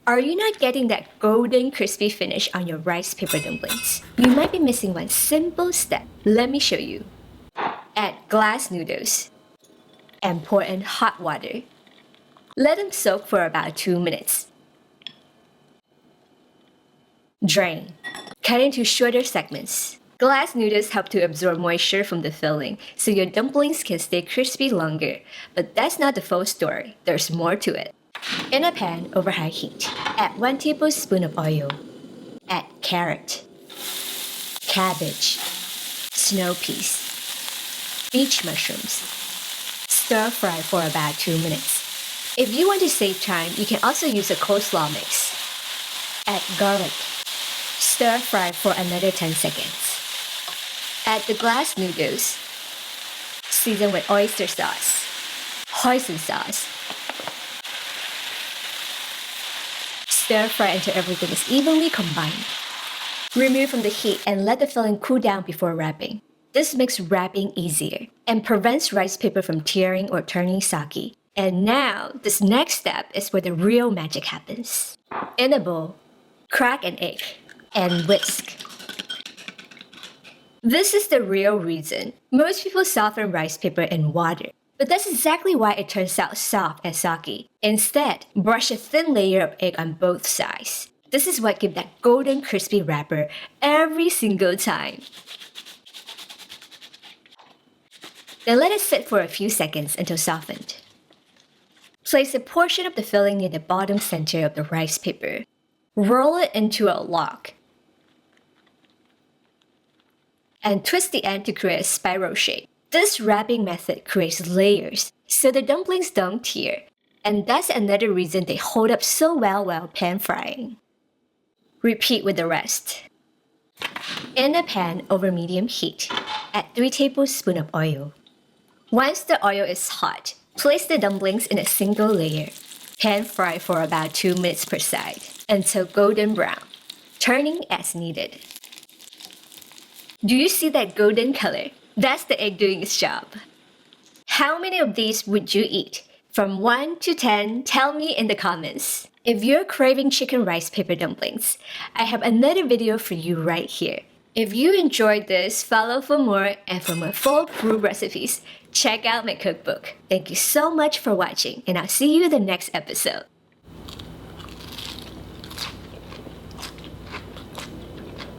Are you not getting that golden crispy finish on your rice paper dumplings? You might be missing one simple step. Let me show you. Add glass noodles and pour in hot water. Let them soak for about 2 minutes. Drain. Cut into shorter segments. Glass noodles help to absorb moisture from the filling, so your dumplings can stay crispy longer. But that's not the full story. There's more to it. In a pan over high heat, add 1 tablespoon of oil. Add carrot, cabbage, snow peas, beech mushrooms. Stir fry for about 2 minutes. If you want to save time, you can also use a coleslaw mix. Add garlic. Stir fry for another 10 seconds. Add the glass noodles. Season with oyster sauce, hoisin sauce. Stir fry until everything is evenly combined. Remove from the heat and let the filling cool down before wrapping. This makes wrapping easier and prevents rice paper from tearing or turning soggy. And now, this next step is where the real magic happens. In a bowl, crack an egg and whisk. This is the real reason. Most people soften rice paper in water, but that's exactly why it turns out soft and soggy. Instead, brush a thin layer of egg on both sides. This is what gives that golden crispy wrapper every single time. Then let it sit for a few seconds until softened. Place a portion of the filling near the bottom center of the rice paper. Roll it into a log. And twist the end to create a spiral shape. This wrapping method creates layers, so the dumplings don't tear. And that's another reason they hold up so well while pan frying. Repeat with the rest. In a pan over medium heat, add 3 tablespoons of oil. Once the oil is hot, place the dumplings in a single layer. Pan fry for about 2 minutes per side until golden brown, turning as needed. Do you see that golden color? That's the egg doing its job. How many of these would you eat? From 1 to 10, tell me in the comments. If you're craving chicken rice paper dumplings, I have another video for you right here. If you enjoyed this, follow for more, and for more foolproof recipes, check out my cookbook. Thank you so much for watching, and I'll see you in the next episode.